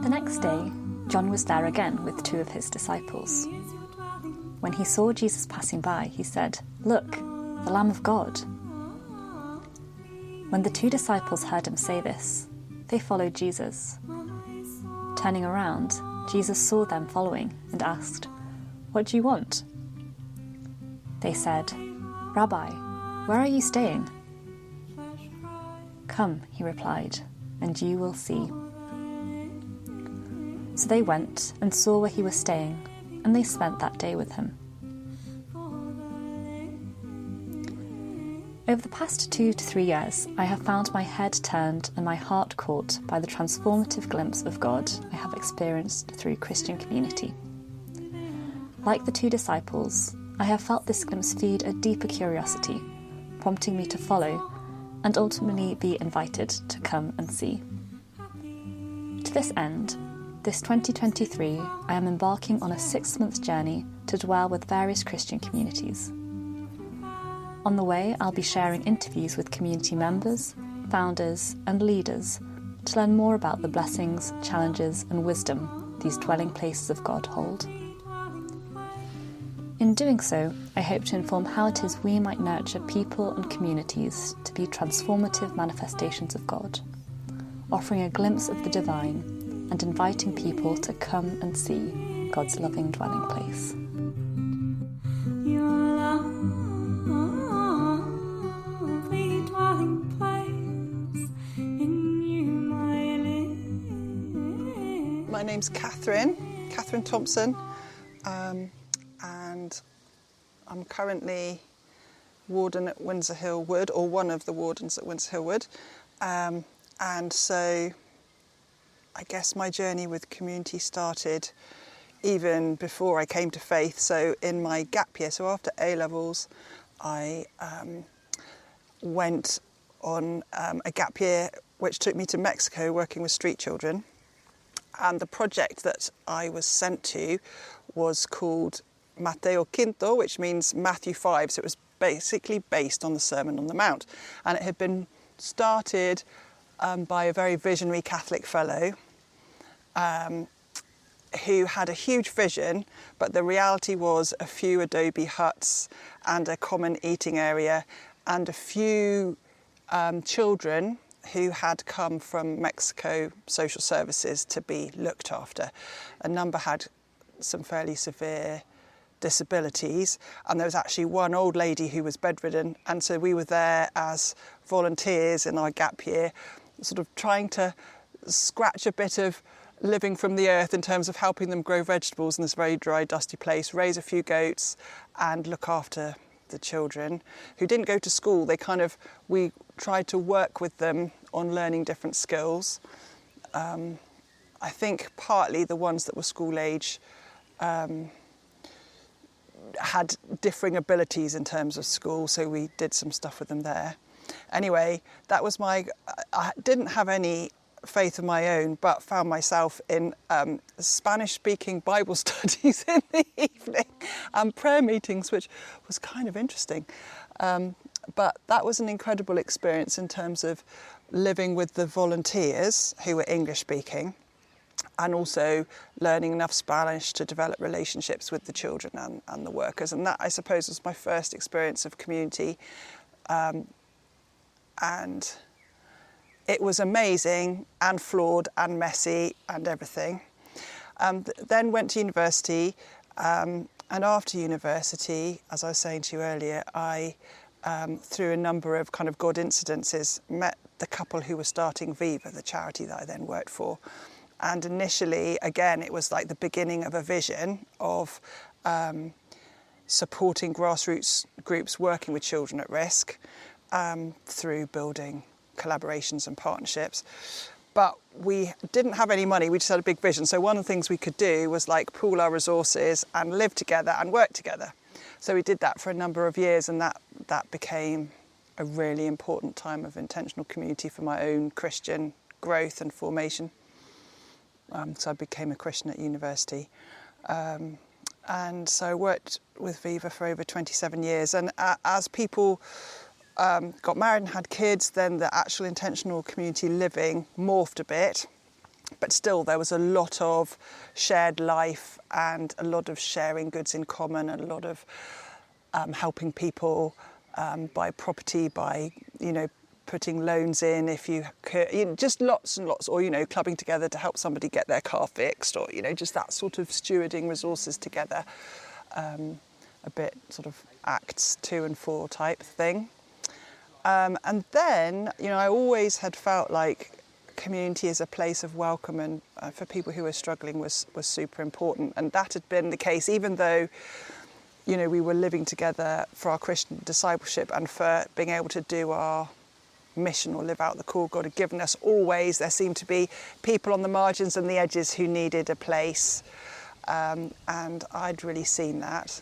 The next day, John was there again with 2 of his disciples. When he saw Jesus passing by, he said, "Look, the Lamb of God." When the 2 disciples heard him say this, they followed Jesus. Turning around, Jesus saw them following and asked, "What do you want?" They said, "Rabbi, where are you staying?" "Come," he replied, "and you will see." So they went and saw where he was staying, and they spent that day with him. Over the past 2 to 3 years, I have found my head turned and my heart caught by the transformative glimpse of God I have experienced through Christian community. Like the 2 disciples, I have felt this glimpse feed a deeper curiosity, prompting me to follow and ultimately be invited to come and see. To this end, this 2023, I am embarking on a 6-month journey to dwell with various Christian communities. On the way, I'll be sharing interviews with community members, founders, and leaders to learn more about the blessings, challenges, and wisdom these dwelling places of God hold. In doing so, I hope to inform how it is we might nurture people and communities to be transformative manifestations of God, offering a glimpse of the divine and inviting people to come and see God's loving dwelling place. My name's Katharine Thompson, and I'm currently warden at Windsor Hill Wood, or one of the wardens at Windsor Hill Wood, and so I guess my journey with community started even before I came to faith. So in my gap year, so after A-levels, I went on a gap year which took me to Mexico working with street children. And the project that I was sent to was called Mateo Quinto, which means Matthew 5. So it was basically based on the Sermon on the Mount. And it had been started by a very visionary Catholic fellow who had a huge vision, but the reality was a few adobe huts and a common eating area and a few children who had come from Mexico social services to be looked after. A number had some fairly severe disabilities, and there was actually one old lady who was bedridden, and so we were there as volunteers in our gap year, sort of trying to scratch a bit of living from the earth in terms of helping them grow vegetables in this very dry, dusty place, raise a few goats and look after the children who didn't go to school. We tried to work with them on learning different skills. I think partly the ones that were school age had differing abilities in terms of school, so we did some stuff with them there. Anyway, that was I didn't have any faith of my own, but found myself in Spanish-speaking Bible studies in the evening and prayer meetings, which was kind of interesting. But that was an incredible experience in terms of living with the volunteers who were English-speaking and also learning enough Spanish to develop relationships with the children and the workers. And that, I suppose, was my first experience of community. And it was amazing and flawed and messy and everything. Then went to university, and after university, as I was saying to you earlier, I, through a number of kind of God incidences, met the couple who were starting Viva, the charity that I then worked for. And initially, again, it was like the beginning of a vision of supporting grassroots groups working with children at risk through building collaborations and partnerships. But we didn't have any money, we just had a big vision. So one of the things we could do was like pool our resources and live together and work together. So we did that for a number of years, and that became a really important time of intentional community for my own Christian growth and formation. So I became a Christian at university. And so I worked with Viva for over 27 years. And as people got married and had kids, then the actual intentional community living morphed a bit. But still, there was a lot of shared life and a lot of sharing goods in common, and a lot of helping people buy property, by, putting loans in if you could, just lots and lots, or, clubbing together to help somebody get their car fixed, or, just that sort of stewarding resources together, a bit sort of Acts 2 and 4 type thing. And then, I always had felt like community as a place of welcome and for people who were struggling was super important. And that had been the case, even though, we were living together for our Christian discipleship and for being able to do our mission or live out the call God had given us. Always there seemed to be people on the margins and the edges who needed a place. And I'd really seen that.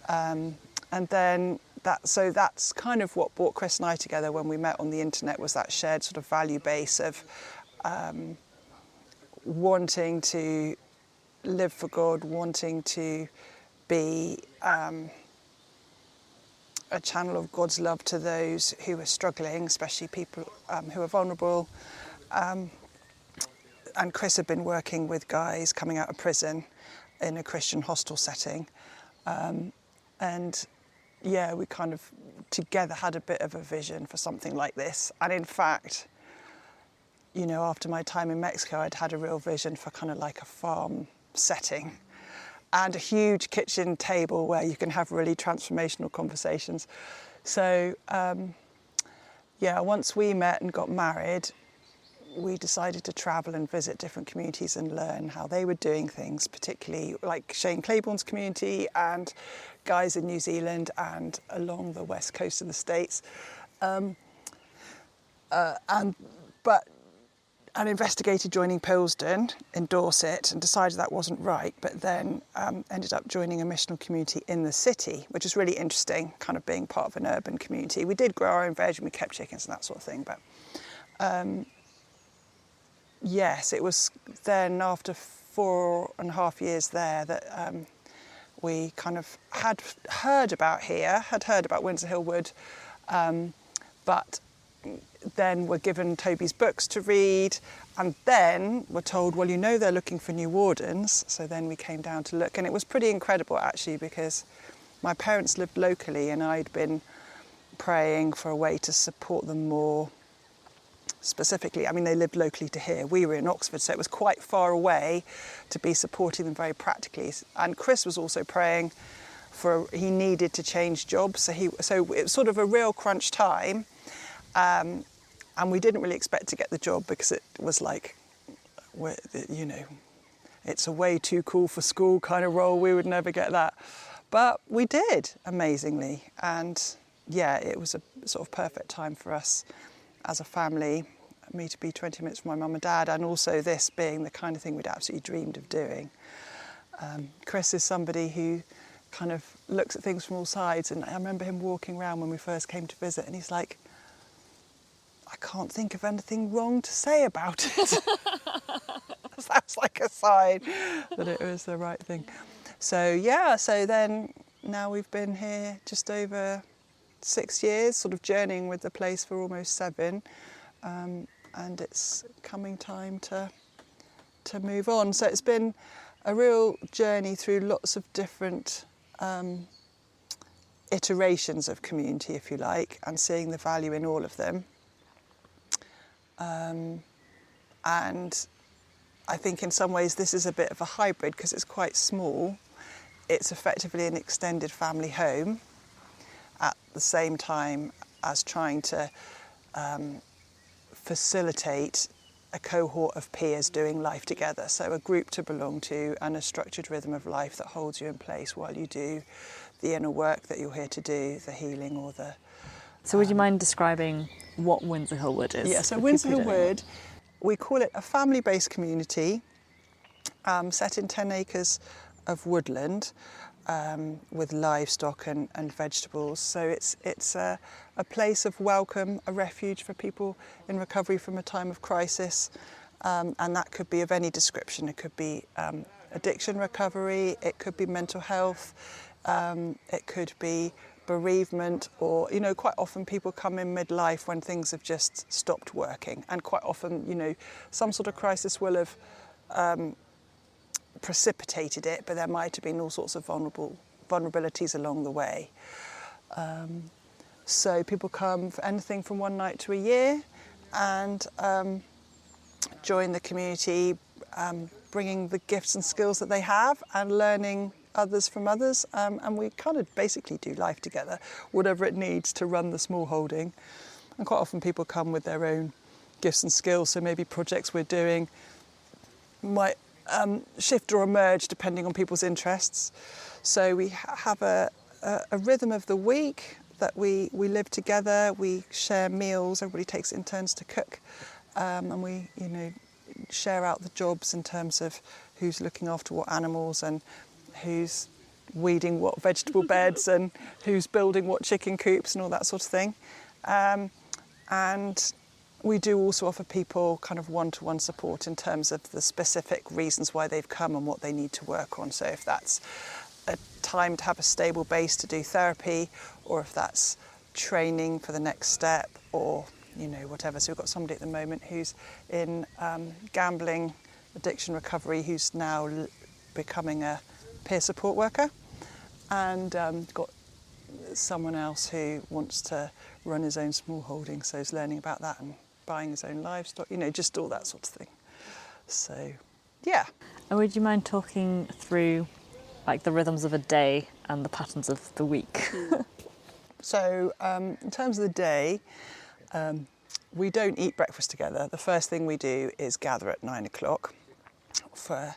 And then that's kind of what brought Chris and I together when we met on the internet, was that shared sort of value base of wanting to live for God, wanting to be a channel of God's love to those who are struggling, especially people who are vulnerable. And Chris had been working with guys coming out of prison in a Christian hostel setting. And yeah, we kind of together had a bit of a vision for something like this. And in fact, after my time in Mexico, I'd had a real vision for kind of like a farm setting and a huge kitchen table where you can have really transformational conversations. So, once we met and got married, we decided to travel and visit different communities and learn how they were doing things, particularly like Shane Claiborne's community and guys in New Zealand and along the west coast of the States. And investigated joining Pilsden in Dorset and decided that wasn't right, but then ended up joining a missional community in the city, which is really interesting, kind of being part of an urban community. We did grow our own veg and we kept chickens and that sort of thing, but yes, it was then after 4.5 years there that we kind of had heard about Windsor Hill Wood, but then were given Toby's books to read, and then were told, well, they're looking for new wardens. So then we came down to look, and it was pretty incredible actually, because my parents lived locally and I'd been praying for a way to support them more specifically. They lived locally to here. We were in Oxford, so it was quite far away to be supporting them very practically. And Chris was also praying he needed to change jobs. So it was sort of a real crunch time. And we didn't really expect to get the job because it was like, it's a way too cool for school kind of role. We would never get that. But we did, amazingly. And yeah, it was a sort of perfect time for us as a family, me to be 20 minutes from my mum and dad, and also this being the kind of thing we'd absolutely dreamed of doing. Chris is somebody who kind of looks at things from all sides, and I remember him walking around when we first came to visit, and he's like, I can't think of anything wrong to say about it. That's like a sign that it was the right thing. So then now we've been here just over 6 years, sort of journeying with the place for almost 7, and it's coming time to move on. So it's been a real journey through lots of different iterations of community, if you like, and seeing the value in all of them. And I think in some ways this is a bit of a hybrid because it's quite small. It's effectively an extended family home at the same time as trying to facilitate a cohort of peers doing life together. So a group to belong to and a structured rhythm of life that holds you in place while you do the inner work that you're here to do, the healing or the... So would you mind describing what Windsor Hill Wood is? Yeah, so Windsor Hill Wood, we call it a family-based community set in 10 acres of woodland with livestock and vegetables. So it's a place of welcome, a refuge for people in recovery from a time of crisis, and that could be of any description. It could be addiction recovery, it could be mental health, it could be bereavement, or, you know, quite often people come in midlife when things have just stopped working, and quite often, you know, some sort of crisis will have precipitated it, but there might have been all sorts of vulnerabilities along the way. So people come for anything from 1 night to a year, and join the community, bringing the gifts and skills that they have and learning others from others, and we kind of basically do life together, whatever it needs to run the small holding. And quite often people come with their own gifts and skills, so maybe projects we're doing might shift or emerge depending on people's interests. So we have a rhythm of the week that we live together, we share meals, everybody takes it in turns to cook, and we, you know, share out the jobs in terms of who's looking after what animals and who's weeding what vegetable beds and who's building what chicken coops and all that sort of thing. And we do also offer people kind of one-to-one support in terms of the specific reasons why they've come and what they need to work on. So if that's a time to have a stable base to do therapy, or if that's training for the next step, or, you know, whatever. So we've got somebody at the moment who's in gambling addiction recovery, who's now becoming a peer support worker, and got someone else who wants to run his own small holding, so he's learning about that and buying his own livestock, you know, just all that sort of thing. So, yeah. And would you mind talking through like the rhythms of a day and the patterns of the week? So, in terms of the day, we don't eat breakfast together. The first thing we do is gather at 9 o'clock for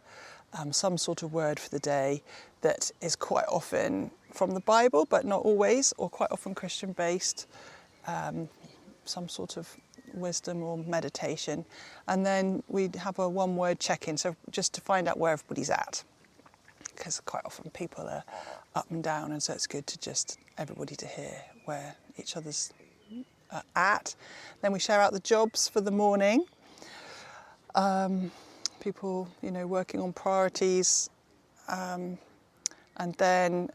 some sort of word for the day that is quite often from the Bible, but not always, or quite often Christian based, some sort of wisdom or meditation. And then we have a one-word check-in, so just to find out where everybody's at, because quite often people are up and down, and so it's good to just everybody to hear where each other's at. Then we share out the jobs for the morning. People, you know, working on priorities, and then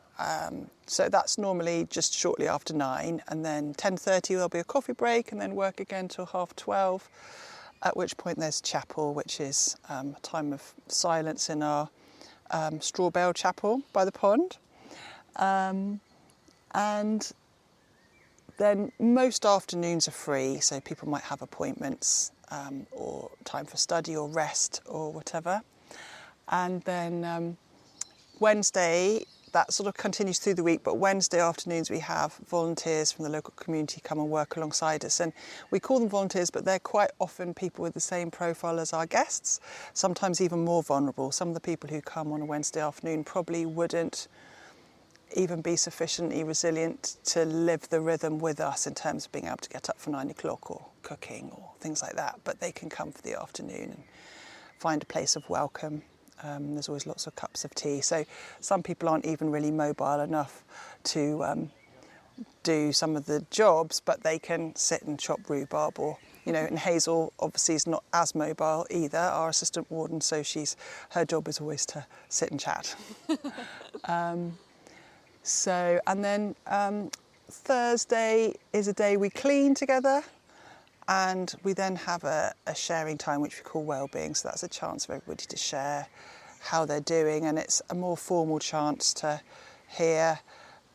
so that's normally just shortly after 9, and then 10:30 there'll be a coffee break, and then work again till 12:30, at which point there's chapel, which is a time of silence in our straw bale chapel by the pond, and then most afternoons are free, so people might have appointments or time for study or rest or whatever. And then Wednesday, that sort of continues through the week, but Wednesday afternoons we have volunteers from the local community come and work alongside us. And we call them volunteers, but they're quite often people with the same profile as our guests, sometimes even more vulnerable. Some of the people who come on a Wednesday afternoon probably wouldn't even be sufficiently resilient to live the rhythm with us in terms of being able to get up for 9 o'clock or cooking or things like that, but they can come for the afternoon and find a place of welcome. There's always lots of cups of tea, so some people aren't even really mobile enough to do some of the jobs, but they can sit and chop rhubarb, or, you know, and Hazel obviously is not as mobile either, our assistant warden, so her job is always to sit and chat. So, and then Thursday is a day we clean together, and we then have a sharing time which we call wellbeing. So that's a chance for everybody to share how they're doing, and it's a more formal chance to hear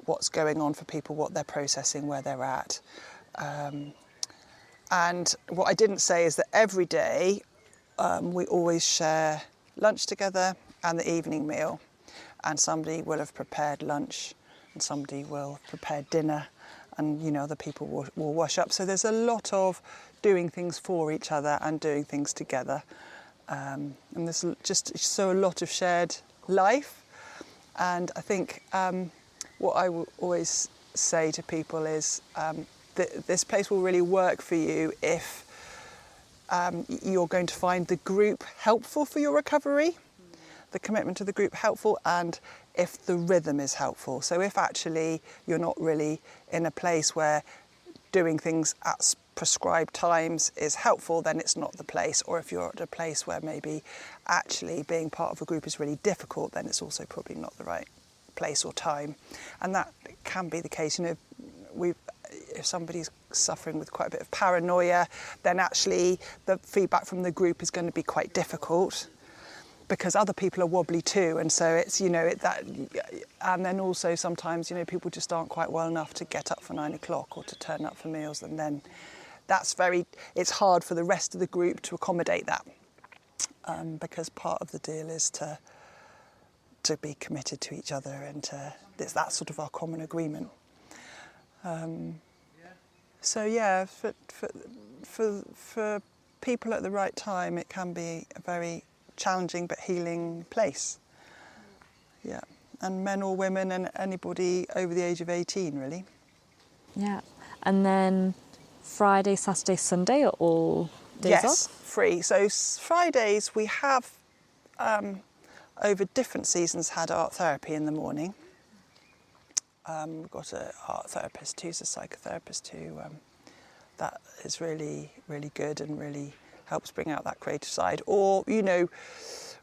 what's going on for people, what they're processing, where they're at. And what I didn't say is that every day we always share lunch together and the evening meal. And somebody will have prepared lunch, and somebody will have prepared dinner, and, you know, other people will wash up. So there's a lot of doing things for each other and doing things together. And there's just so a lot of shared life. And I think what I will always say to people is that this place will really work for you if you're going to find the group helpful for your recovery, the commitment to the group helpful, and if the rhythm is helpful. So if actually you're not really in a place where doing things at prescribed times is helpful, then it's not the place. Or if you're at a place where maybe actually being part of a group is really difficult, then it's also probably not the right place or time. And that can be the case. You know, if somebody's suffering with quite a bit of paranoia, then actually the feedback from the group is going to be quite difficult, because other people are wobbly too, and so it's, you know, and then also sometimes, you know, people just aren't quite well enough to get up for 9 o'clock or to turn up for meals, and then it's hard for the rest of the group to accommodate that, because part of the deal is to be committed to each other, and that's sort of our common agreement. So yeah, for people at the right time, it can be a very challenging but healing place. Yeah, and men or women and anybody over the age of 18, really. Yeah, and then Friday, Saturday, Sunday are all days off? Yes, free. So Fridays we have, over different seasons, had art therapy in the morning. We've got an art therapist who's a psychotherapist who that is really, really good and really helps bring out that creative side. Or, you know,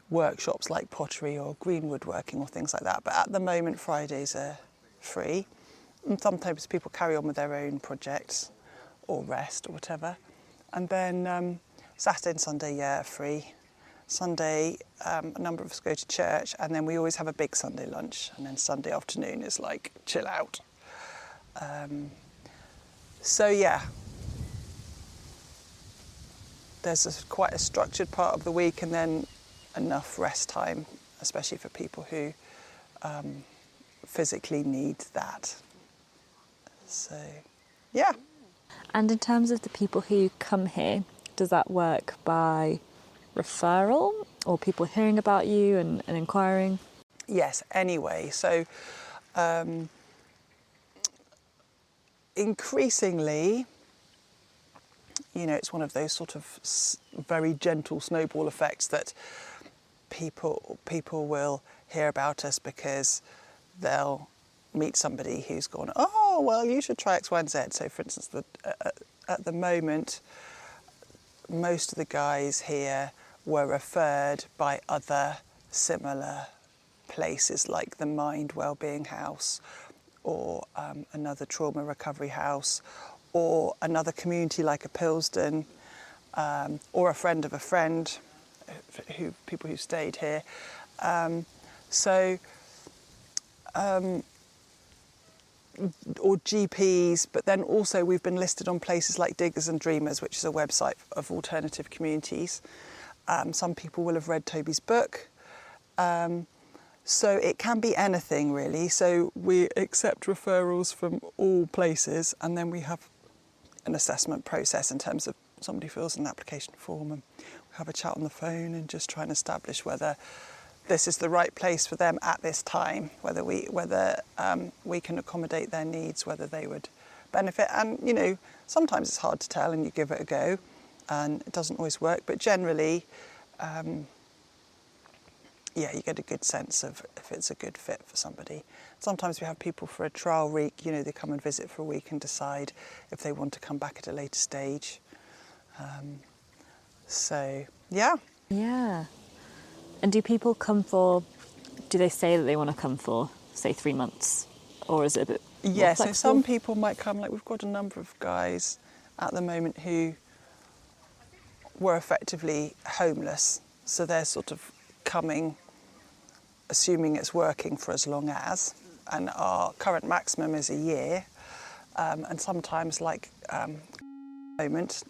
workshops like pottery or green woodworking or things like that. But at the moment, Fridays are free. And sometimes people carry on with their own projects or rest or whatever. And then Saturday and Sunday, yeah, free. Sunday, a number of us go to church, and then we always have a big Sunday lunch. And then Sunday afternoon is like chill out. So yeah, there's quite a structured part of the week, and then enough rest time, especially for people who physically need that. So, yeah. And in terms of the people who come here, does that work by referral or people hearing about you and inquiring? Yes, anyway. So, increasingly, you know, it's one of those sort of very gentle snowball effects that people will hear about us because they'll meet somebody who's gone, oh, well, you should try X, Y, and Z. So, for instance, at the moment, most of the guys here were referred by other similar places like the Mind Wellbeing House or another trauma recovery house, or another community like a Pilsden, or a friend of a friend, people who stayed here. Or GPs, but then also we've been listed on places like Diggers and Dreamers, which is a website of alternative communities. Some people will have read Toby's book. So it can be anything, really. So we accept referrals from all places, and then we have an assessment process in terms of somebody fills an application form, and we have a chat on the phone and just try and establish whether this is the right place for them at this time, whether we can accommodate their needs, whether they would benefit. And, you know, sometimes it's hard to tell and you give it a go and it doesn't always work, but generally, you get a good sense of if it's a good fit for somebody. Sometimes we have people for a trial week, you know, they come and visit for a week and decide if they want to come back at a later stage. Yeah. Yeah. And do people do they say that they want to come for, say, 3 months? Or is it a bit more flexible? So some people might come, like we've got a number of guys at the moment who were effectively homeless. So they're sort of coming, assuming it's working for as long as, and our current maximum is a year. And sometimes, like moment,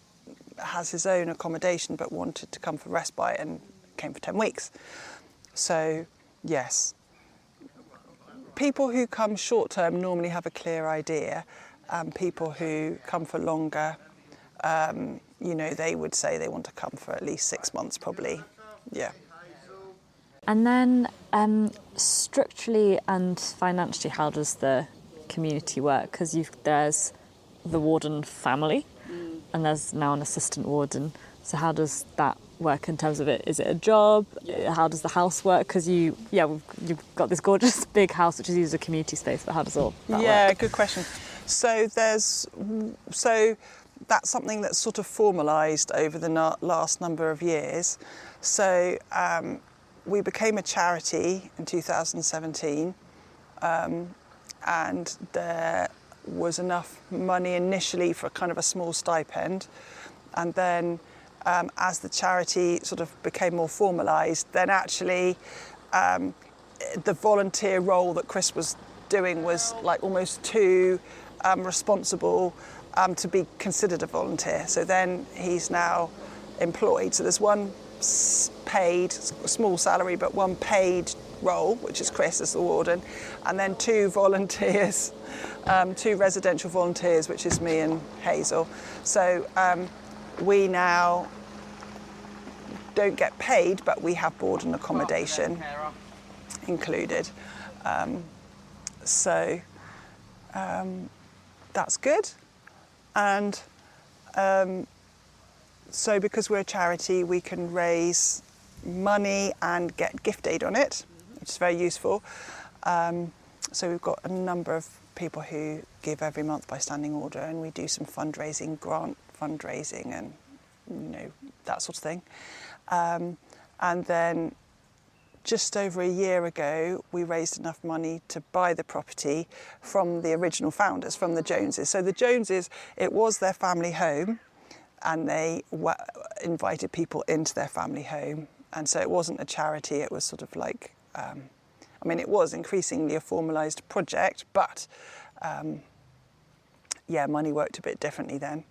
has his own accommodation but wanted to come for respite and came for 10 weeks. So, yes. People who come short term normally have a clear idea. People who come for longer, you know, they would say they want to come for at least 6 months probably. Yeah. And then structurally and financially, how does the community work? Because there's the warden family and there's now an assistant warden. So how does that work in terms of it? Is it a job? How does the house work? Because you've got this gorgeous big house which is used as a community space, but how does all that work? Yeah, good question. So that's something that's sort of formalised over the last number of years. So we became a charity in 2017, and there was enough money initially for kind of a small stipend, and then as the charity sort of became more formalised, then actually the volunteer role that Chris was doing was like almost too responsible to be considered a volunteer. So then he's now employed. So there's one paid, small salary, but one paid role, which is Chris as the warden, and then two volunteers, two residential volunteers, which is me and Hazel. So we now don't get paid, but we have board and accommodation included. So that's good. And so because we're a charity, we can raise money and get gift aid on it, which is very useful. So we've got a number of people who give every month by standing order, and we do some fundraising, grant fundraising, and that sort of thing. And then just over a year ago, we raised enough money to buy the property from the original founders, from the Joneses. So the Joneses, it was their family home, and they invited people into their family home. And so it wasn't a charity, it was sort of like, it was increasingly a formalised project, but money worked a bit differently then.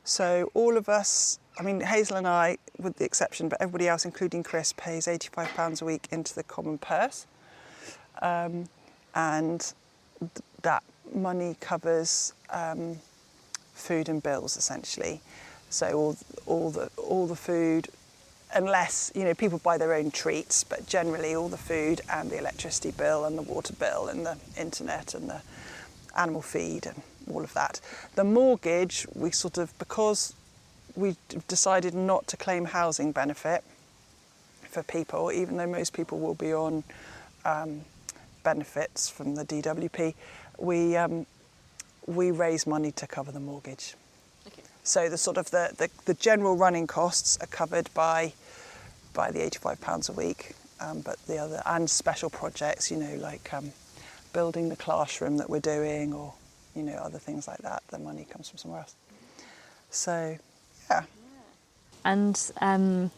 So all of us, Hazel and I, with the exception, but everybody else, including Chris, pays £85 a week into the common purse. And that money covers food and bills, essentially. So all the food, unless, people buy their own treats, but generally all the food and the electricity bill and the water bill and the internet and the animal feed and all of that. The mortgage, because we decided not to claim housing benefit for people, even though most people will be on benefits from the DWP, we raise money to cover the mortgage. Okay. So the general running costs are covered by the £85 a week, but the other, and special projects, like building the classroom that we're doing, or other things like that, the money comes from somewhere else. So yeah. And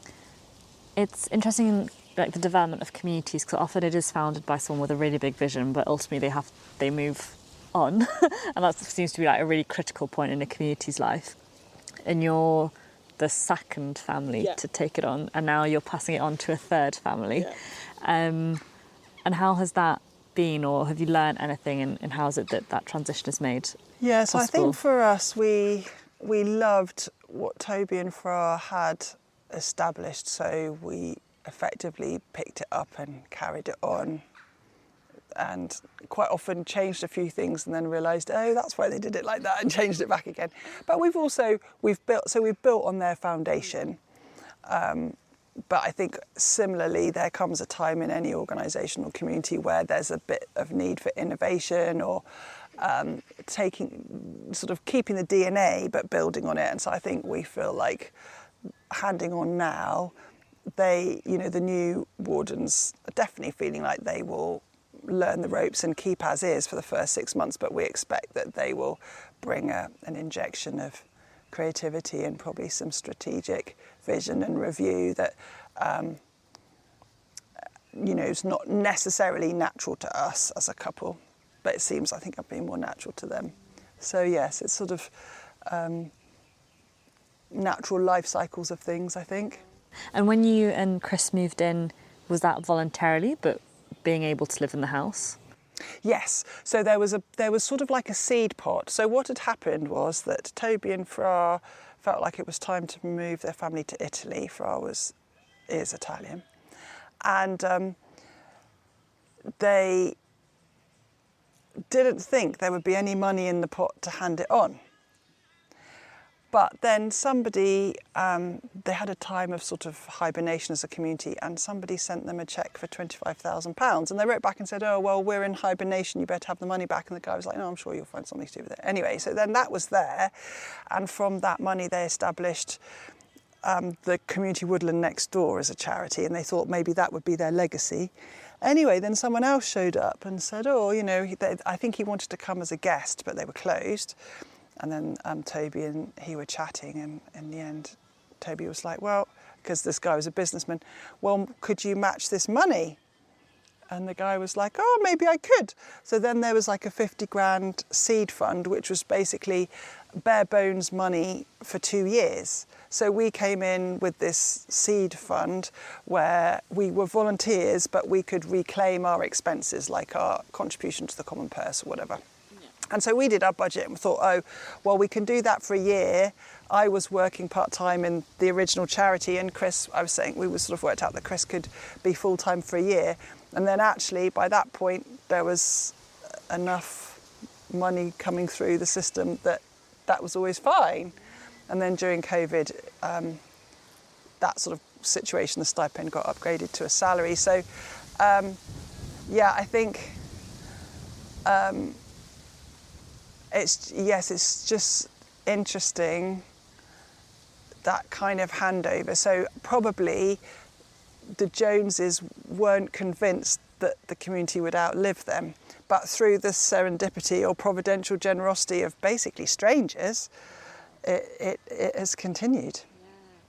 it's interesting, like the development of communities, because often it is founded by someone with a really big vision, but ultimately they move on, and that seems to be like a really critical point in a community's life. And you're the second family to take it on, and now you're passing it on to a third family. Yeah. And how has that been, or have you learned anything, and how is it that transition is made Yeah, so possible? I think for us, we loved what Toby and Fra had established, so we effectively picked it up and carried it on, and quite often changed a few things and then realised, oh, that's why they did it like that, and changed it back again. But we've built on their foundation. But I think similarly, there comes a time in any organisation or community where there's a bit of need for innovation, or keeping the DNA but building on it. And so I think we feel like handing on now, the new wardens are definitely feeling like they will learn the ropes and keep as is for the first 6 months, but we expect that they will bring an injection of creativity and probably some strategic vision and review that is not necessarily natural to us as a couple, but it seems, I think, I've been more natural to them. So yes, it's sort of natural life cycles of things, I think. And when you and Chris moved in, was that voluntarily, but being able to live in the house? Yes, so there was sort of like a seed pot. So what had happened was that Toby and Fra felt like it was time to move their family to Italy. Fra is Italian, and they didn't think there would be any money in the pot to hand it on. But then somebody, they had a time of sort of hibernation as a community, and somebody sent them a cheque for £25,000. And they wrote back and said, oh, well, we're in hibernation, you better have the money back. And the guy was like, no, I'm sure you'll find something to do with it. Anyway, so then that was there. And from that money, they established the community woodland next door as a charity. And they thought maybe that would be their legacy. Anyway, then someone else showed up and said, oh, you know, I think he wanted to come as a guest, but they were closed. And then Toby and he were chatting, and in the end, Toby was like, well, because this guy was a businessman, well, could you match this money? And the guy was like, oh, maybe I could. So then there was like a 50 grand seed fund, which was basically bare bones money for 2 years. So we came in with this seed fund where we were volunteers, but we could reclaim our expenses, like our contribution to the common purse or whatever. And so we did our budget and thought, oh, well, we can do that for a year. I was working part-time in the original charity, and Chris, I was saying, we sort of worked out that Chris could be full-time for a year. And then actually, by that point, there was enough money coming through the system that was always fine. And then during COVID, that sort of situation, the stipend got upgraded to a salary. So, yeah, I think... It's just interesting, that kind of handover. So probably the Joneses weren't convinced that the community would outlive them, but through the serendipity or providential generosity of basically strangers, it has continued.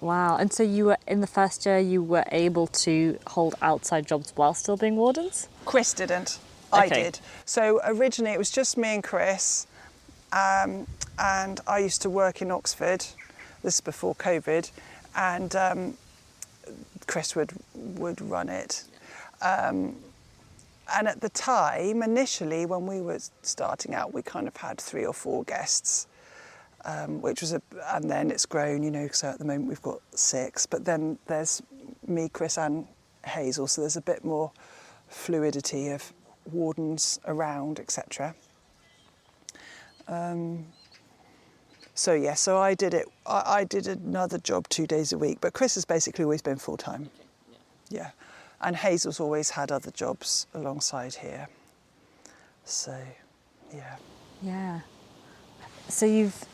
Wow. And so you were, in the first year, you were able to hold outside jobs while still being wardens? Chris didn't. I Okay. did. So originally it was just me and Chris. And I used to work in Oxford, this is before COVID, and Chris would run it. And at the time, initially, when we were starting out, we kind of had 3 or 4 guests, which was and then it's grown, you know, so at the moment we've got 6, but then there's me, Chris and Hazel, so there's a bit more fluidity of wardens around, etc. So I did it. I did another job 2 days a week, but Chris has basically always been full time. Yeah, and Hazel's always had other jobs alongside here. So, yeah. Yeah. So you've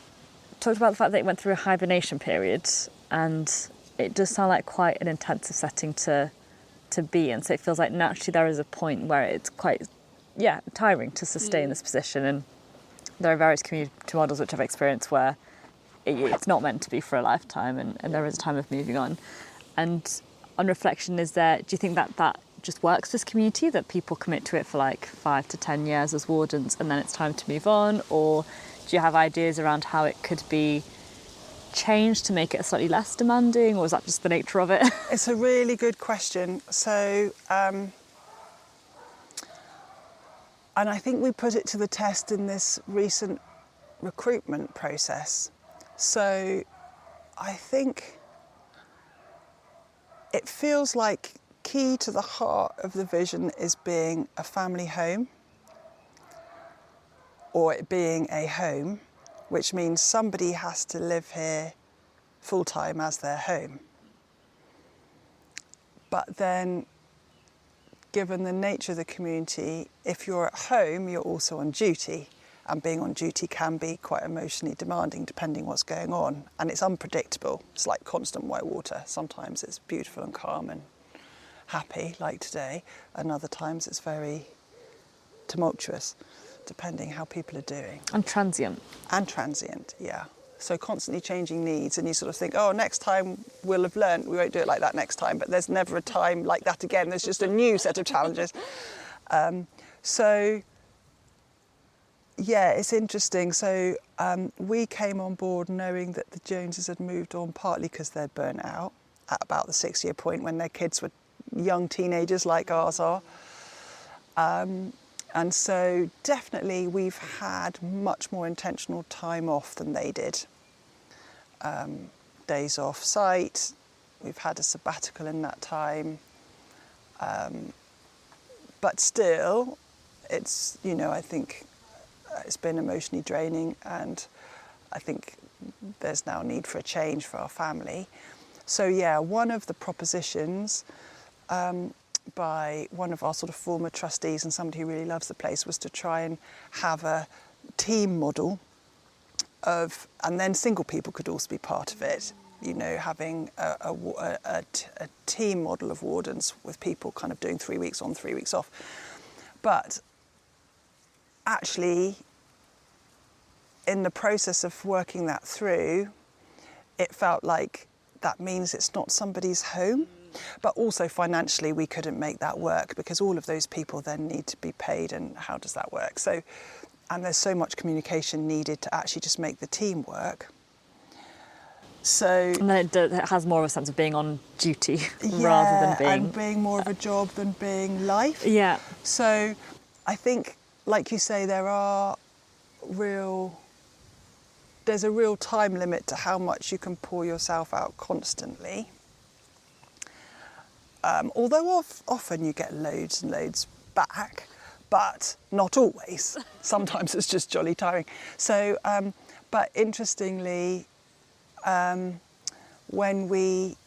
talked about the fact that it went through a hibernation period, and it does sound like quite an intensive setting to be in. So it feels like naturally there is a point where it's quite, tiring to sustain this position. And there are various community models which I've experienced where it's not meant to be for a lifetime, and there is a time of moving on. And on reflection, do you think that just works for this community, that people commit to it for like 5 to 10 years as wardens and then it's time to move on? Or do you have ideas around how it could be changed to make it slightly less demanding, or is that just the nature of it? It's a really good question. So, and I think we put it to the test in this recent recruitment process. So I think it feels like key to the heart of the vision is being a family home, or it being a home, which means somebody has to live here full-time as their home. But then, given the nature of the community, if you're at home, you're also on duty. And being on duty can be quite emotionally demanding, depending what's going on. And it's unpredictable. It's like constant white water. Sometimes it's beautiful and calm and happy, like today. And other times it's very tumultuous, depending how people are doing. And transient. And transient, yeah. So constantly changing needs, and you sort of think, oh, next time we'll have learned, we won't do it like that next time, but there's never a time like that again. There's just a new set of challenges. So, yeah, it's interesting. So we came on board knowing that the Joneses had moved on, partly because they'd burnt out at about the 6-year point when their kids were young teenagers like ours are. And so definitely we've had much more intentional time off than they did. Days off site, we've had a sabbatical in that time. But still, it's, I think it's been emotionally draining, and I think there's now a need for a change for our family. So yeah, one of the propositions by one of our sort of former trustees and somebody who really loves the place was to try and have a team model of, and then single people could also be part of it, you know, having a team model of wardens with people kind of doing 3 weeks on, 3 weeks off. But actually, in the process of working that through, it felt like that means it's not somebody's home. But also financially, we couldn't make that work because all of those people then need to be paid, and how does that work? So, and there's so much communication needed to actually just make the team work. So, and then it has more of a sense of being on duty rather than being... and being more of a job than being life. Yeah. So I think, like you say, there's a real time limit to how much you can pour yourself out constantly. Although often you get loads and loads back, but not always. Sometimes it's just jolly tiring. So, but interestingly, when we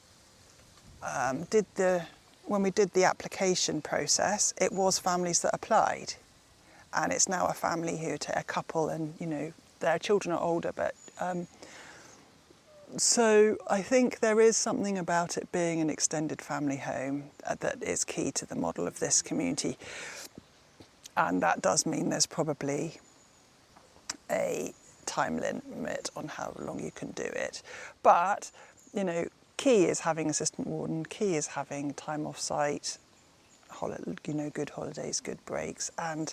did the application process, it was families that applied, and it's now a family who a couple, and you know their children are older, but. So I think there is something about it being an extended family home that is key to the model of this community. And that does mean there's probably a time limit on how long you can do it. But, you know, key is having assistant warden, key is having time off site, good holidays, good breaks. And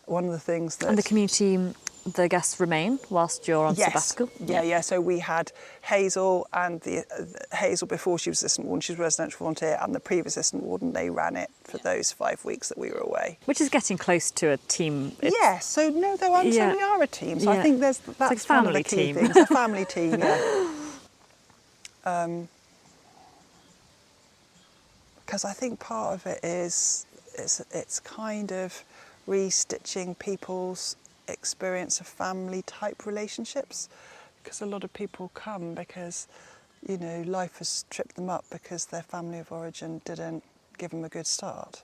one of the things that... And the community, the guests remain whilst you're on sabbatical? Yeah. So we had Hazel, and Hazel before she was assistant warden, she was residential volunteer, and the previous assistant warden, they ran it for those 5 weeks that we were away. Which is getting close to a team. Yes, so we are a team. So I think that's like one of the key things. A family team, yeah. Because I think part of it is it's kind of restitching people's experience of family type relationships, because a lot of people come because, you know, life has tripped them up because their family of origin didn't give them a good start.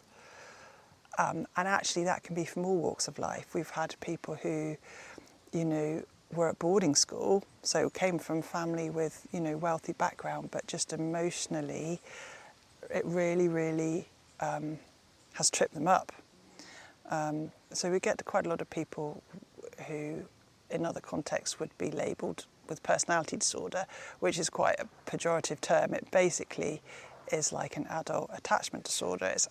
And actually that can be from all walks of life. We've had people who, you know, were at boarding school, so came from family with, you know, wealthy background, but just emotionally it really, really has tripped them up. So we get quite a lot of people who in other contexts would be labelled with personality disorder, which is quite a pejorative term. It basically is like an adult attachment disorder. It's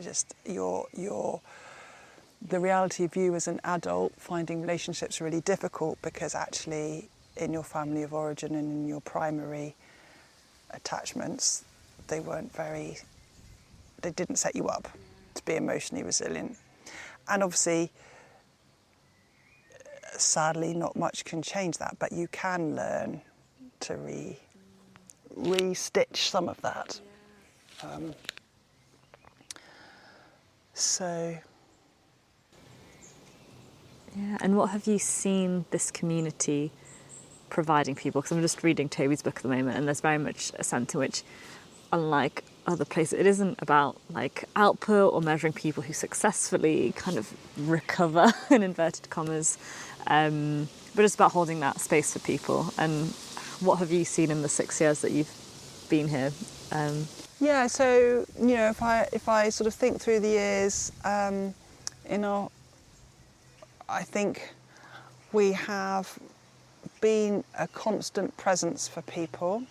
just the reality of you as an adult finding relationships really difficult because actually in your family of origin and in your primary attachments, they didn't set you up to be emotionally resilient. And obviously, sadly, not much can change that, but you can learn to re-stitch some of that. Yeah, and what have you seen this community providing people? Because I'm just reading Toby's book at the moment, and there's very much a sense in which, unlike other places, it isn't about like output or measuring people who successfully kind of recover in inverted commas, but it's about holding that space for people. And what have you seen in the 6 years that you've been here? Yeah, so you know, if I sort of think through the years, I think we have been a constant presence for people.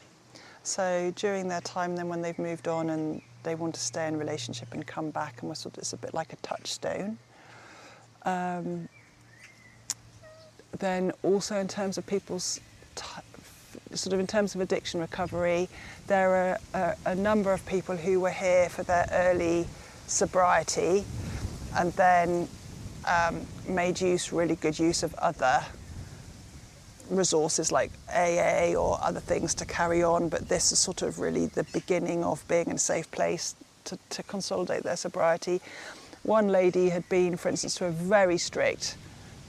So during their time then when they've moved on and they want to stay in a relationship and come back, and it's a bit like a touchstone. Then also in terms of people's, in terms of addiction recovery, there are a number of people who were here for their early sobriety and then made really good use of other resources like AA or other things to carry on, but this is sort of really the beginning of being in a safe place to consolidate their sobriety. One lady had been, for instance, to a very strict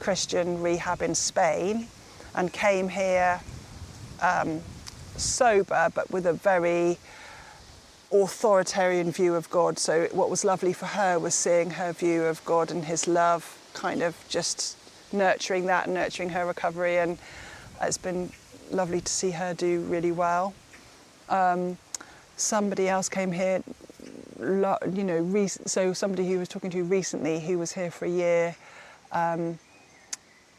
Christian rehab in Spain, and came here sober, but with a very authoritarian view of God. So what was lovely for her was seeing her view of God and his love, kind of just nurturing that and nurturing her recovery, and it's been lovely to see her do really well. Somebody else came here, so somebody who was talking to recently, who was here for a year,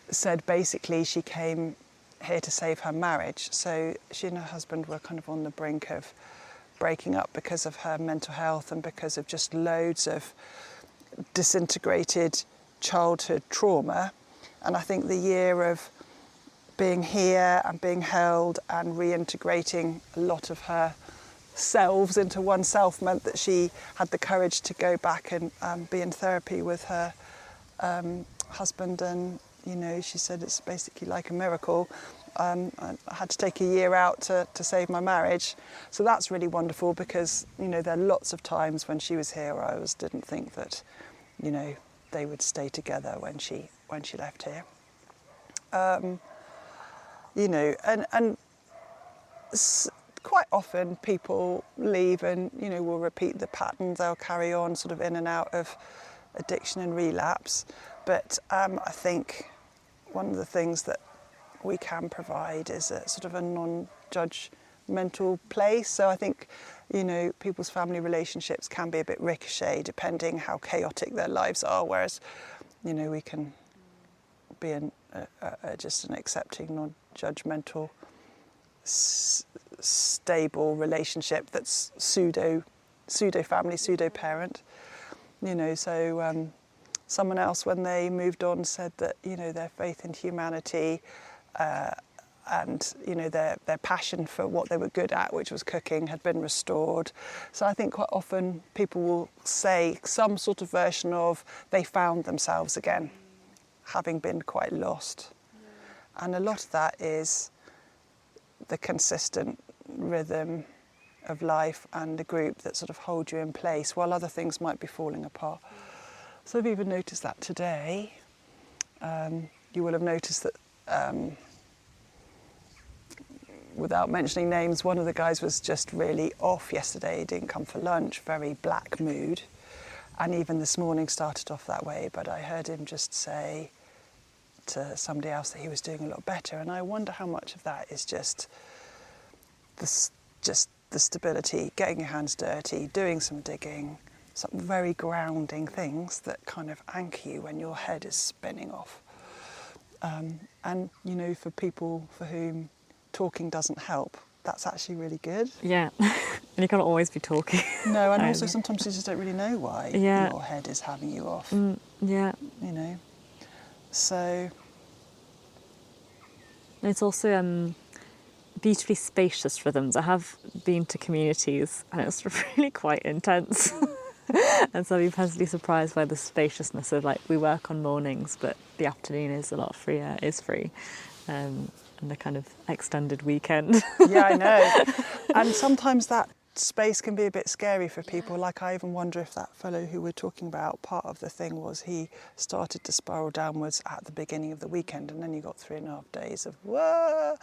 said basically she came here to save her marriage. So she and her husband were kind of on the brink of breaking up because of her mental health and because of just loads of disintegrated childhood trauma. And I think the year of being here and being held and reintegrating a lot of her selves into oneself meant that she had the courage to go back and be in therapy with her husband. And she said it's basically like a miracle. I had to take a year out to save my marriage, so that's really wonderful, because there are lots of times when she was here I didn't think that they would stay together when she left here. Quite often people leave and will repeat the patterns. They'll carry on sort of in and out of addiction and relapse. But I think one of the things that we can provide is a sort of a non-judgmental place. So I think people's family relationships can be a bit ricochet depending how chaotic their lives are, whereas we can be just an accepting, non-judgmental, stable relationship that's pseudo family, pseudo parent. So someone else, when they moved on, said that their faith in humanity and their passion for what they were good at, which was cooking, had been restored. So I think quite often people will say some sort of version of they found themselves again, having been quite lost. And a lot of that is the consistent rhythm of life and the group that sort of hold you in place while other things might be falling apart. So I've even noticed that today. You will have noticed that, without mentioning names, one of the guys was just really off yesterday. He didn't come for lunch, very black mood. And even this morning started off that way, but I heard him just say to somebody else that he was doing a lot better. And I wonder how much of that is just the stability, getting your hands dirty, doing some digging, some very grounding things that kind of anchor you when your head is spinning off. And for people for whom talking doesn't help, that's actually really good. Yeah, and you can't always be talking. No, and also sometimes you just don't really know why your head is having you off. So it's also beautifully spacious rhythms. I have been to communities and it's really quite intense. And so I've been pleasantly surprised by the spaciousness of, like, we work on mornings, but the afternoon is a lot freer, is free. And the kind of extended weekend. Yeah, I know. And sometimes that space can be a bit scary for people. Like, I even wonder if that fellow who we're talking about, part of the thing was he started to spiral downwards at the beginning of the weekend, and then you got 3.5 days of whoa.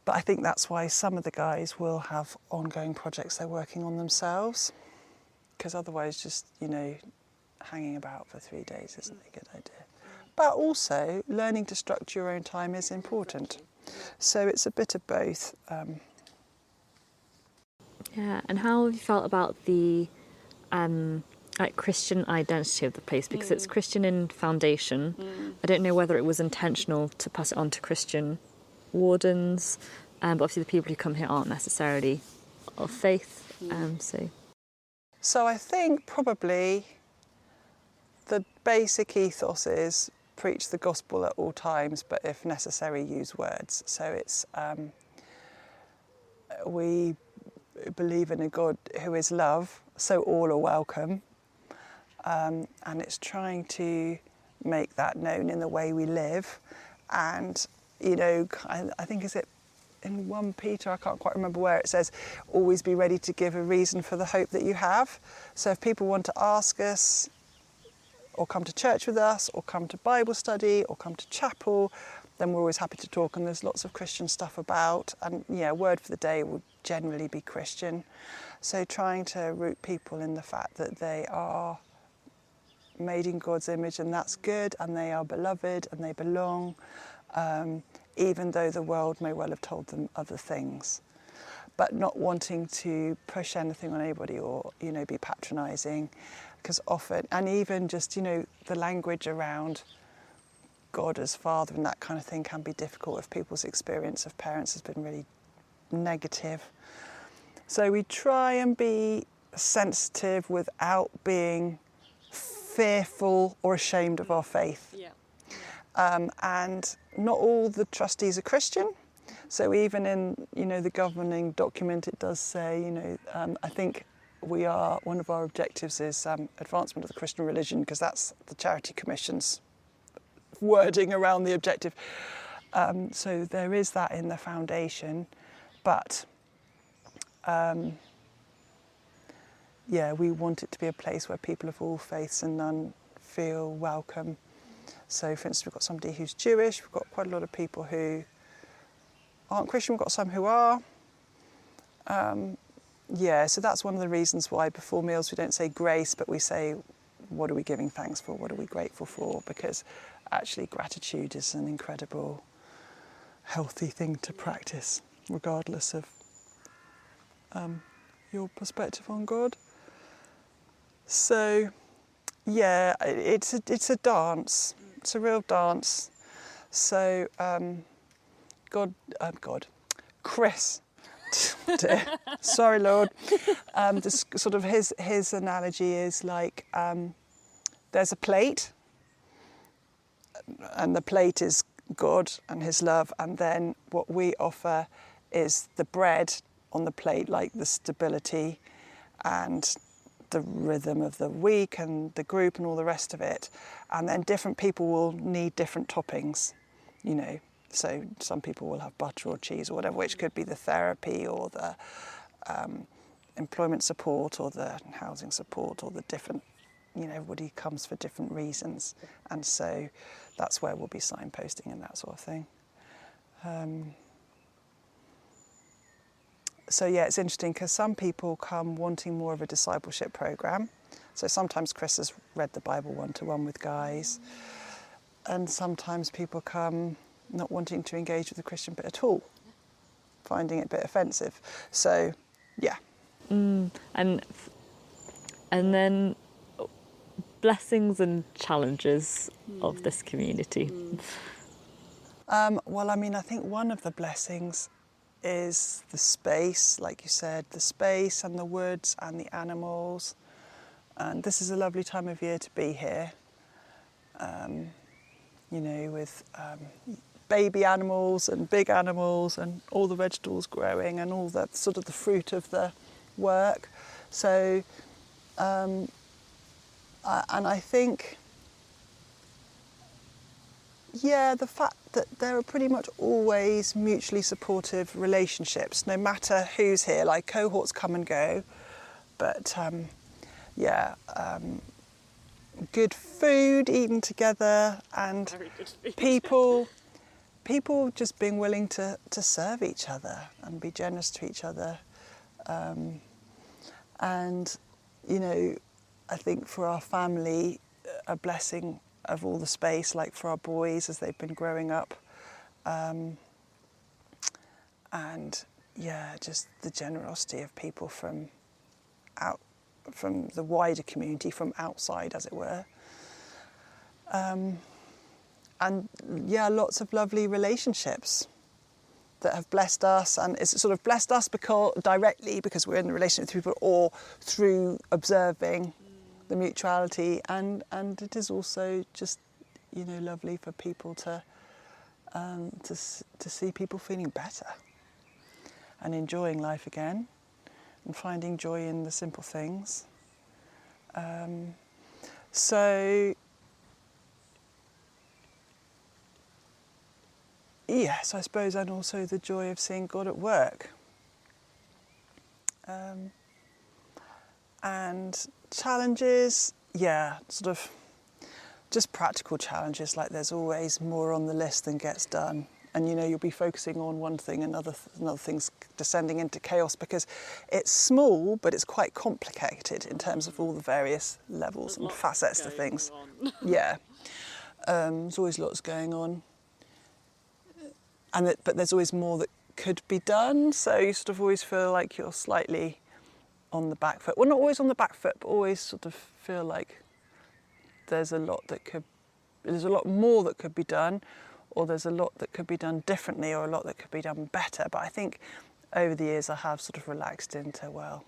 But I think that's why some of the guys will have ongoing projects they're working on themselves, because otherwise just, hanging about for 3 days isn't a good idea. But also, learning to structure your own time is important. So it's a bit of both. Yeah, and how have you felt about the Christian identity of the place? Because it's Christian in foundation. I don't know whether it was intentional to pass it on to Christian wardens, but obviously the people who come here aren't necessarily of faith. So I think probably the basic ethos is preach the gospel at all times, but if necessary, use words. So it's we believe in a God who is love, so all are welcome, and it's trying to make that known in the way we live. And I think, is it in 1 Peter, I can't quite remember where, it says always be ready to give a reason for the hope that you have. So if people want to ask us, or come to church with us, or come to Bible study, or come to chapel, then we're always happy to talk, and there's lots of Christian stuff about, and yeah, word for the day would generally be Christian. So trying to root people in the fact that they are made in God's image, and that's good, and they are beloved and they belong, even though the world may well have told them other things. But not wanting to push anything on anybody or, you know, be patronising, because often, and even just, you know, the language around God as Father and that kind of thing can be difficult if people's experience of parents has been really negative. So we try and be sensitive without being fearful or ashamed of our faith. Yeah. And not all the trustees are Christian. So even in, you know, the governing document, it does say, you know, I think one of our objectives is advancement of the Christian religion, because that's the Charity Commission's wording around the objective. So there is that in the foundation, but yeah, we want it to be a place where people of all faiths and none feel welcome. So for instance, we've got somebody who's Jewish, we've got quite a lot of people who aren't Christian, we've got some who are. Yeah, so that's one of the reasons why before meals we don't say grace, but we say, what are we giving thanks for? What are we grateful for? Because actually gratitude is an incredible, healthy thing to practice, regardless of your perspective on God. So, yeah, it's a dance. It's a real dance. So, Chris, dear, sorry, Lord. This sort of his analogy is like there's a plate, and the plate is God and His love, and then what we offer is the bread on the plate, like the stability and the rhythm of the week and the group and all the rest of it. And then different people will need different toppings, you know. So some people will have butter or cheese or whatever, which could be the therapy or the employment support or the housing support or the different, you know, everybody comes for different reasons. And so that's where we'll be signposting and that sort of thing. So yeah, it's interesting because some people come wanting more of a discipleship programme. So sometimes Chris has read the Bible one-to-one with guys, and sometimes people come not wanting to engage with the Christian bit at all, finding it a bit offensive. So, yeah. And then blessings and challenges of this community. Well, I mean, I think one of the blessings is the space, like you said, the space and the woods and the animals. And this is a lovely time of year to be here, you know, with baby animals and big animals and all the vegetables growing and all the sort of the fruit of the work. So, and I think, yeah, the fact that there are pretty much always mutually supportive relationships, no matter who's here, like cohorts come and go, but yeah, good food eaten together and people just being willing to serve each other and be generous to each other. And, you know, I think for our family, a blessing of all the space, like for our boys as they've been growing up. And yeah, just the generosity of people from the wider community, from outside, as it were. And yeah, lots of lovely relationships that have blessed us, and it's sort of blessed us directly because we're in the relationship with people, or through observing the mutuality, and it is also just, you know, lovely for people to see people feeling better and enjoying life again and finding joy in the simple things. So yes, I suppose, and also the joy of seeing God at work. And challenges, yeah, sort of just practical challenges, like there's always more on the list than gets done. And, you know, you'll be focusing on one thing and another thing's descending into chaos because it's small, but it's quite complicated in terms of all the various levels and facets to things. Yeah. There's always lots going on. But there's always more that could be done. So you sort of always feel like you're slightly on the back foot. Well, not always on the back foot, but always sort of feel like there's a lot more that could be done, or there's a lot that could be done differently, or a lot that could be done better. But I think over the years I have sort of relaxed into, well,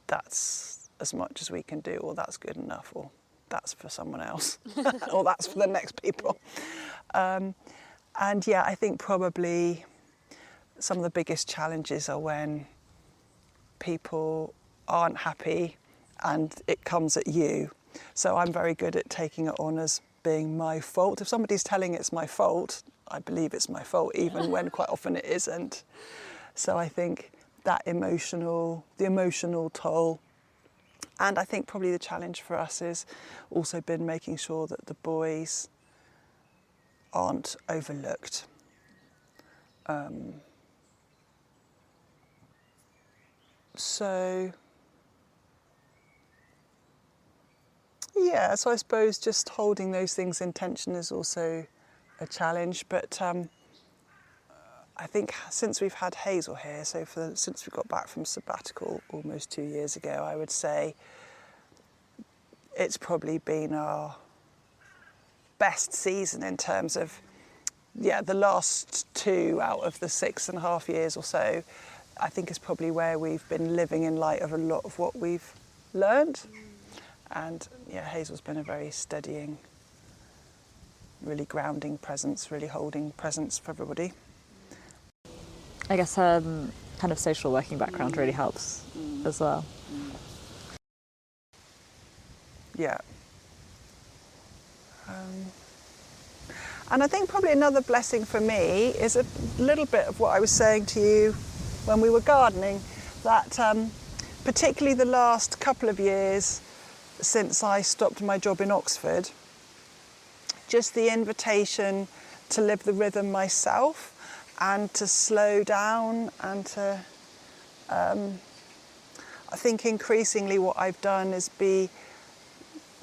that's as much as we can do, or that's good enough, or that's for someone else, or that's for the next people. And yeah, I think probably some of the biggest challenges are when people aren't happy and it comes at you. So I'm very good at taking it on as being my fault. If somebody's telling it's my fault, I believe it's my fault, even when quite often it isn't. So I think the emotional toll. And I think probably the challenge for us has also been making sure that the boys aren't overlooked. So yeah, so I suppose just holding those things in tension is also a challenge. But I think since we've had Hazel here, since we got back from sabbatical almost 2 years ago, I would say it's probably been our best season in terms of, the last 2 out of the 6.5 years or so, I think is probably where we've been living in light of a lot of what we've learned. And Hazel's been a very steadying, really grounding presence, really holding presence for everybody. I guess kind of social working background really helps as well. Yeah. And I think probably another blessing for me is a little bit of what I was saying to you when we were gardening, that particularly the last couple of years since I stopped my job in Oxford, just the invitation to live the rhythm myself and to slow down and to, I think increasingly what I've done is be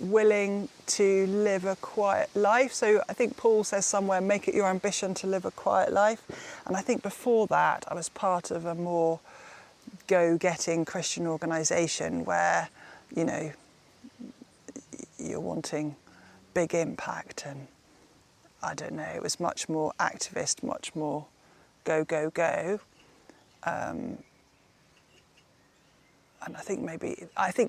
willing to live a quiet life. So I think Paul says somewhere, make it your ambition to live a quiet life. And I think before that, I was part of a more go-getting Christian organisation where, you're wanting big impact, and I don't know, it was much more activist, much more go, go, go. And I think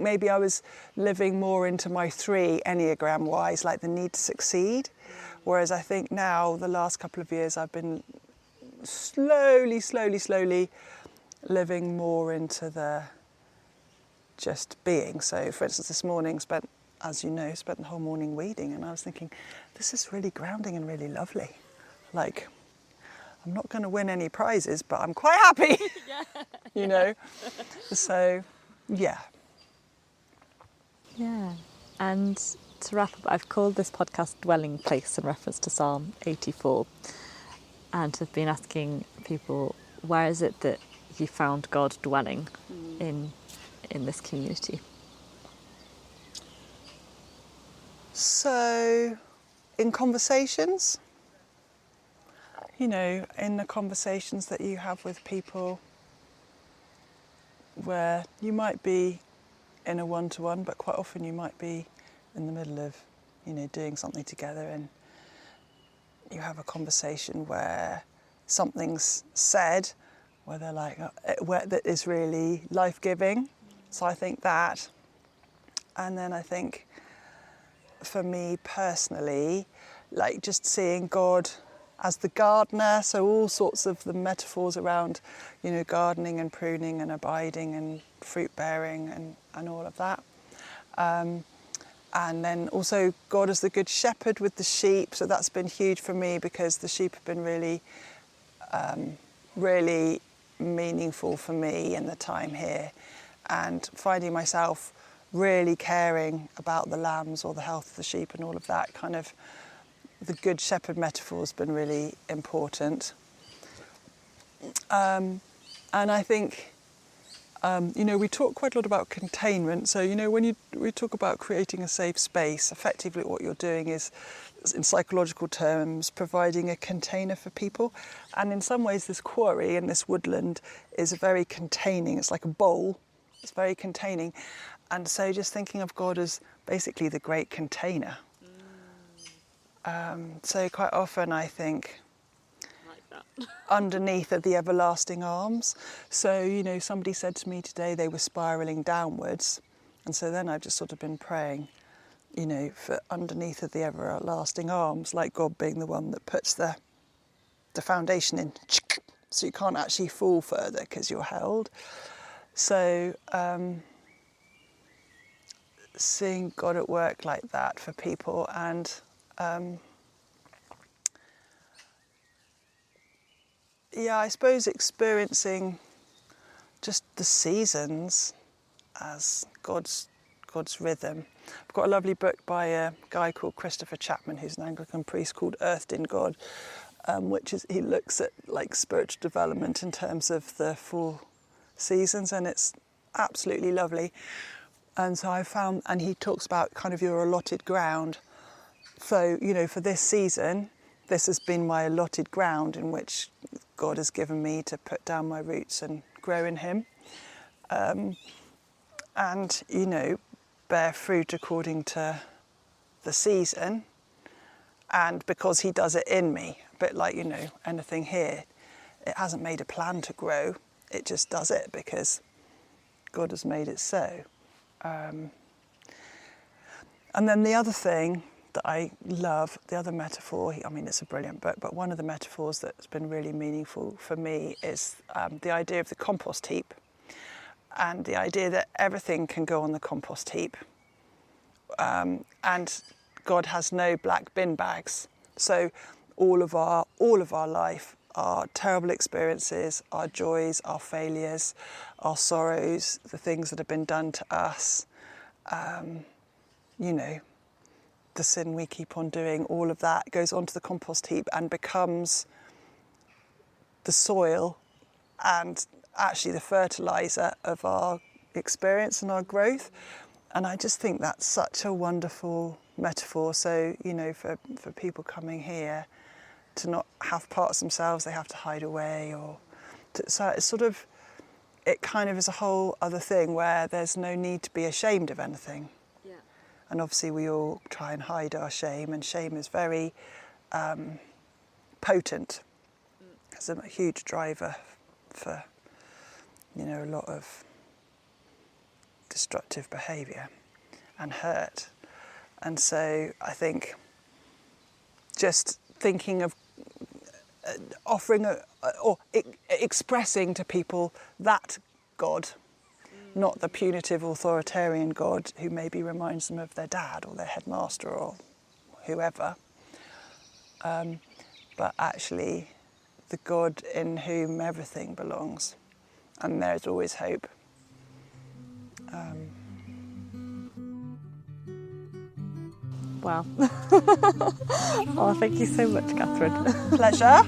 maybe I was living more into my 3 Enneagram wise, like the need to succeed. Whereas I think now, the last couple of years, I've been slowly living more into the just being. So for instance, this morning spent the whole morning weeding, and I was thinking, this is really grounding and really lovely. Like, I'm not going to win any prizes, but I'm quite happy, So, yeah. Yeah. And to wrap up, I've called this podcast Dwelling Place in reference to Psalm 84. And I've been asking people, where is it that you found God dwelling in this community? So, in conversations, in the conversations that you have with people where you might be in a one-to-one, but quite often you might be in the middle of, doing something together, and you have a conversation where something's said, where they're like, that is really life-giving. So I think that. And then I think, for me personally, like just seeing God as the gardener, so all sorts of the metaphors around, gardening and pruning and abiding and fruit bearing and all of that. And then also God as the good shepherd with the sheep. So that's been huge for me, because the sheep have been really, really meaningful for me in the time here, and finding myself really caring about the lambs or the health of the sheep and all of that kind of, the good shepherd metaphor has been really important. And I think, we talk quite a lot about containment. So, when we talk about creating a safe space, effectively what you're doing is, in psychological terms, providing a container for people. And in some ways, this quarry and this woodland is very containing. It's like a bowl. It's very containing. And so just thinking of God as basically the great container. So quite often I think, underneath are the everlasting arms. So, somebody said to me today they were spiralling downwards. And so then I've just sort of been praying, for underneath of the everlasting arms, like God being the one that puts the foundation in, so you can't actually fall further because you're held. So seeing God at work like that for people, and I suppose experiencing just the seasons as God's rhythm. I've got a lovely book by a guy called Christopher Chapman, who's an Anglican priest, called Earthed in God, he looks at like spiritual development in terms of the 4 seasons, and it's absolutely lovely. And so I found, and he talks about kind of your allotted ground. So, for this season, this has been my allotted ground in which God has given me to put down my roots and grow in him. And, bear fruit according to the season. And because he does it in me, a bit like, anything here, it hasn't made a plan to grow. It just does it because God has made it so. And then the other thing that I love, the other metaphor, it's a brilliant book, but one of the metaphors that's been really meaningful for me is the idea of the compost heap, and the idea that everything can go on the compost heap. And God has no black bin bags. So all of our life, our terrible experiences, our joys, our failures, our sorrows, the things that have been done to us, the sin we keep on doing, all of that goes onto the compost heap and becomes the soil and actually the fertiliser of our experience and our growth. And I just think that's such a wonderful metaphor. So, for people coming here to not have parts themselves they have to hide away, so it's sort of, it kind of is a whole other thing where there's no need to be ashamed of anything. Yeah. And obviously we all try and hide our shame, and shame is very potent. It's a huge driver for, a lot of destructive behaviour and hurt. And so I think just thinking of offering or expressing to people that God, not the punitive authoritarian God who maybe reminds them of their dad or their headmaster or whoever, but actually the God in whom everything belongs, and there's always hope. Wow. Oh, thank you so much, Katharine. Pleasure.